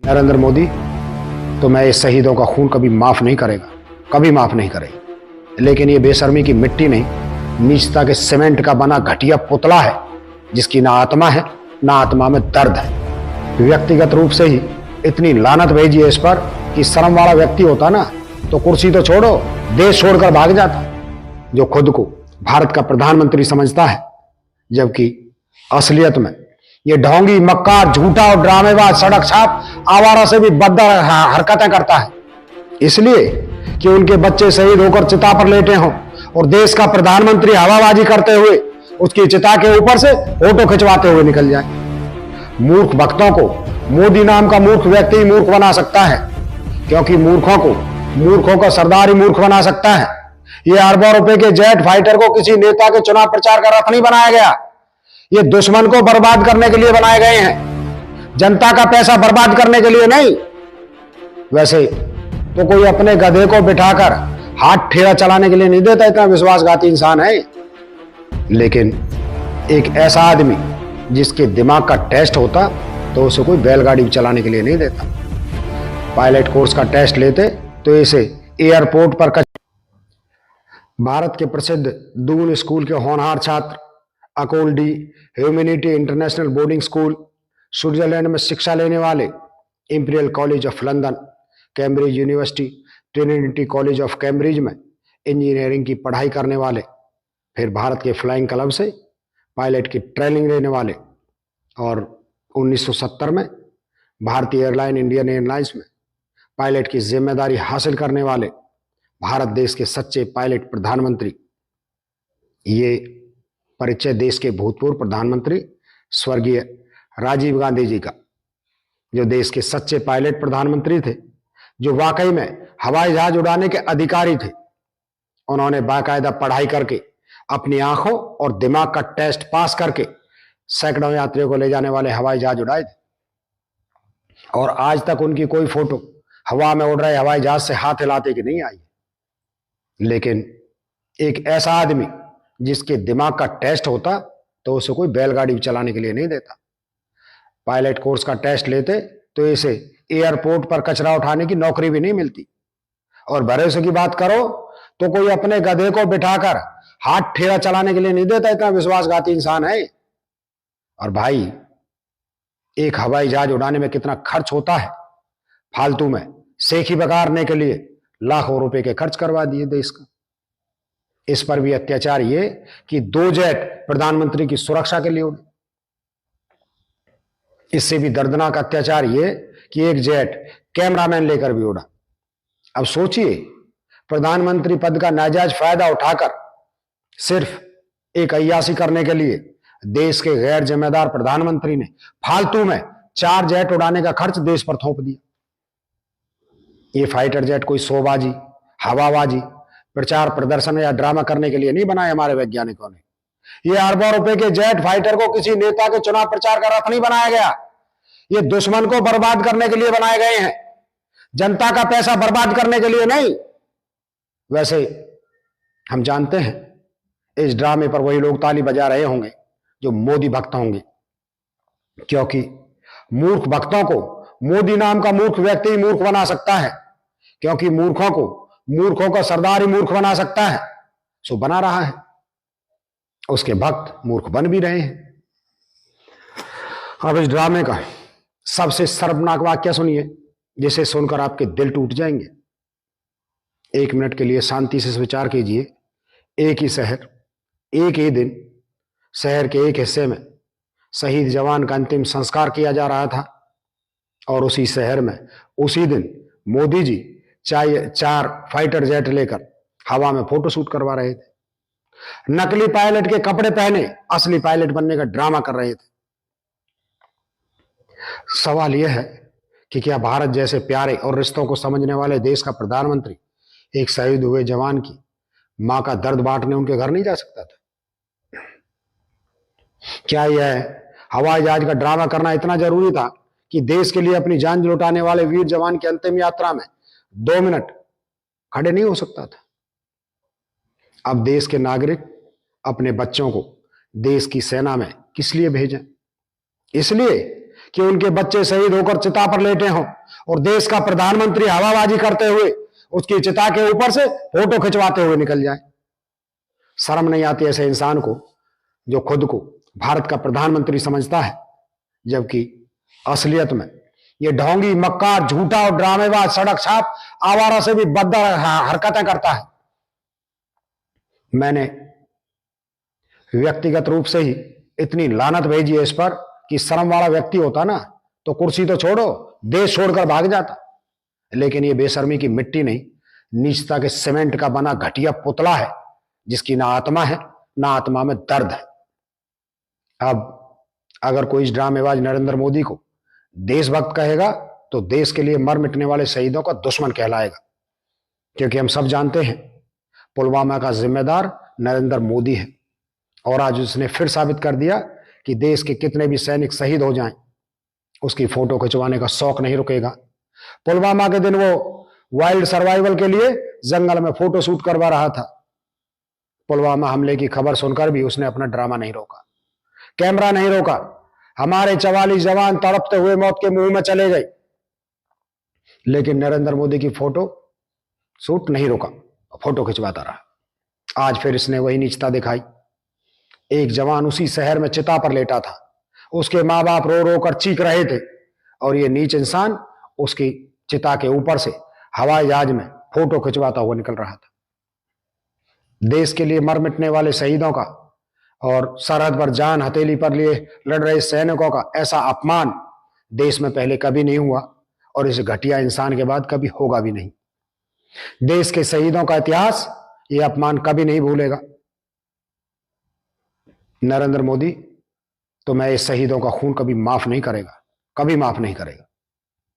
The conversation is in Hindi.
नरेंद्र मोदी तो मैं इस शहीदों का खून कभी माफ नहीं करेगा, कभी माफ नहीं करेगा। लेकिन ये बेशर्मी की मिट्टी नहीं, नीचता के सीमेंट का बना घटिया पुतला है जिसकी ना आत्मा है ना आत्मा में दर्द है। व्यक्तिगत रूप से ही इतनी लानत भेजी है इस पर कि शर्म वाला व्यक्ति होता ना तो कुर्सी तो छोड़ो, देश छोड़कर भाग जाता, जो खुद को भारत का प्रधानमंत्री समझता है, जबकि असलियत में ये ढोंगी, मक्कार, झूठा और ड्रामेबाज, सड़क छाप, आवारा से भी बदतर हरकतें करता है। इसलिए कि उनके बच्चे शहीद होकर चिता पर लेटे हों और देश का प्रधानमंत्री हवाबाजी करते हुए उसकी चिता के ऊपर से फोटो खिंचवाते हुए निकल जाए। मूर्ख भक्तों को मोदी नाम का मूर्ख व्यक्ति ही मूर्ख बना सकता है, क्योंकि मूर्खों का सरदार ही मूर्ख बना सकता है। ये अरबों रुपए के जेट फाइटर को किसी नेता के चुनाव प्रचार का रथ नहीं बनाया गया। ये दुश्मन को बर्बाद करने के लिए बनाए गए हैं, जनता का पैसा बर्बाद करने के लिए नहीं। वैसे तो कोई अपने गधे को बिठाकर हाथ ठेला चलाने के लिए नहीं देता, इतना विश्वासघाती इंसान है। लेकिन एक ऐसा आदमी जिसके दिमाग का टेस्ट होता तो उसे कोई बैलगाड़ी चलाने के लिए नहीं देता। पायलट कोर्स का टेस्ट लेते तो इसे एयरपोर्ट पर भारत के प्रसिद्ध दून स्कूल के होनहार छात्र, Ecole de Humanity International Boarding School, Switzerland में शिक्षा लेने वाले, Imperial College of London, Cambridge University, Trinity College of Cambridge में इंजीनियरिंग की पढ़ाई करने वाले, फिर भारत के फ्लाइंग क्लब से पायलट की ट्रेनिंग लेने वाले और 1970 में भारतीय एयरलाइन इंडियन एयरलाइंस में पायलट की जिम्मेदारी हासिल करने वाले भारत देश के सच्चे पायलट प्रधानमंत्री। ये परिचय देश के भूतपूर्व प्रधानमंत्री स्वर्गीय राजीव गांधी जी का, जो देश के सच्चे पायलट प्रधानमंत्री थे, जो वाकई में हवाई जहाज उड़ाने के अधिकारी थे। उन्होंने बाकायदा पढ़ाई करके अपनी आंखों और दिमाग का टेस्ट पास करके सैकड़ों यात्रियों को ले जाने वाले हवाई जहाज उड़ाए थे, और आज तक उनकी कोई फोटो हवा में उड़ रहे हवाई जहाज से हाथ हिलाते की नहीं आई। लेकिन एक ऐसा आदमी जिसके दिमाग का टेस्ट होता तो उसे कोई बैलगाड़ी चलाने के लिए नहीं देता। पायलट कोर्स का टेस्ट लेते तो इसे एयरपोर्ट पर कचरा उठाने की नौकरी भी नहीं मिलती। और भरोसे की बात करो तो कोई अपने गधे को बिठाकर हाथ ठेला चलाने के लिए नहीं देता, इतना विश्वासघाती इंसान है। और भाई, एक हवाई जहाज उड़ाने में कितना खर्च होता है, फालतू में सेखी बगाड़ने के लिए लाखों रुपए के खर्च करवा दिए देश का। इस पर भी अत्याचार ये कि 2 जेट प्रधानमंत्री की सुरक्षा के लिए उड़े। इससे भी दर्दनाक अत्याचार ये कि एक जेट कैमरामैन लेकर भी उड़ा। अब सोचिए, प्रधानमंत्री पद का नाजायज फायदा उठाकर सिर्फ एक अय्याशी करने के लिए देश के गैर जिम्मेदार प्रधानमंत्री ने फालतू में 4 जेट उड़ाने का खर्च देश पर थोप दिया। ये फाइटर जेट कोई शोबाजी, हवाबाजी, प्रचार प्रदर्शन या ड्रामा करने के लिए नहीं बनाए हमारे वैज्ञानिकों ने। ये अरबों रुपए के जेट फाइटर को किसी नेता के चुनाव प्रचार का रथ नहीं बनाया गया। ये दुश्मन को बर्बाद करने के लिए बनाए गए हैं, जनता का पैसा बर्बाद करने के लिए नहीं। वैसे हम जानते हैं इस ड्रामे पर वही लोग ताली बजा रहे होंगे जो मोदी भक्त होंगे, क्योंकि मूर्ख भक्तों को मोदी नाम का मूर्ख व्यक्ति ही मूर्ख बना सकता है, क्योंकि मूर्खों का सरदार ही मूर्ख बना सकता है। सो बना रहा है, उसके भक्त मूर्ख बन भी रहे हैं। अब इस ड्रामे का सबसे शर्मनाक वाक्य सुनिए, जिसे सुनकर आपके दिल टूट जाएंगे। 1 मिनट के लिए शांति से विचार कीजिए। एक ही शहर, एक ही दिन, शहर के एक हिस्से में शहीद जवान का अंतिम संस्कार किया जा रहा था, और उसी शहर में उसी दिन मोदी जी 4 फाइटर जेट लेकर हवा में फोटोशूट करवा रहे थे। नकली पायलट के कपड़े पहने असली पायलट बनने का ड्रामा कर रहे थे। सवाल यह है कि क्या भारत जैसे प्यारे और रिश्तों को समझने वाले देश का प्रधानमंत्री एक शहीद हुए जवान की मां का दर्द बांटने उनके घर नहीं जा सकता था? क्या यह हवाई जहाज का ड्रामा करना इतना जरूरी था कि देश के लिए अपनी जान लुटाने वाले वीर जवान की अंतिम यात्रा में 2 मिनट खड़े नहीं हो सकता था? अब देश के नागरिक अपने बच्चों को देश की सेना में किस लिए भेजें? इसलिए कि उनके बच्चे शहीद होकर चिता पर लेटे हों और देश का प्रधानमंत्री हवाबाजी करते हुए उसकी चिता के ऊपर से फोटो खिंचवाते हुए निकल जाए। शर्म नहीं आती ऐसे इंसान को जो खुद को भारत का प्रधानमंत्री समझता है, जबकि असलियत में ये ढोंगी, मक्कार, झूठा और ड्रामेबाज, सड़क छाप, आवारा से भी बदतर हरकतें करता है। मैंने व्यक्तिगत रूप से ही इतनी लानत भेजी है इस पर कि शर्म वाला व्यक्ति होता ना तो कुर्सी तो छोड़ो, देश छोड़कर भाग जाता। लेकिन ये बेशर्मी की मिट्टी नहीं, नीचता के सीमेंट का बना घटिया पुतला है जिसकी ना आत्मा है ना आत्मा में दर्द है। अब अगर कोई इस ड्रामेबाज नरेंद्र मोदी को देशभक्त कहेगा तो देश के लिए मर मिटने वाले शहीदों का दुश्मन कहलाएगा, क्योंकि हम सब जानते हैं पुलवामा का जिम्मेदार नरेंद्र मोदी है और आज उसने फिर साबित कर दिया कि देश के कितने भी सैनिक शहीद हो जाएं, उसकी फोटो खिंचवाने का शौक नहीं रुकेगा। पुलवामा के दिन वो वाइल्ड सर्वाइवल के लिए जंगल में फोटो शूट करवा रहा था। पुलवामा हमले की खबर सुनकर भी उसने अपना ड्रामा नहीं रोका, कैमरा नहीं रोका। हमारे 44 जवान तड़पते हुए मौत के मुंह में चले गए, लेकिन नरेंद्र मोदी की फोटो शूट नहीं रोका, फोटो खिंचवाता रहा। आज फिर इसने वही नीचता दिखाई। एक जवान उसी शहर में चिता पर लेटा था, उसके मां बाप रो रो कर चीख रहे थे और ये नीच इंसान उसकी चिता के ऊपर से हवाई जहाज में फोटो खिंचवाता हुआ निकल रहा था। देश के लिए मर मिटने वाले शहीदों का और सरहद पर जान हथेली पर लिए लड़ रहे सैनिकों का ऐसा अपमान देश में पहले कभी नहीं हुआ और इस घटिया इंसान के बाद कभी होगा भी नहीं। देश के शहीदों का इतिहास ये अपमान कभी नहीं भूलेगा। नरेंद्र मोदी तो मैं इस शहीदों का खून कभी माफ नहीं करेगा, कभी माफ नहीं करेगा।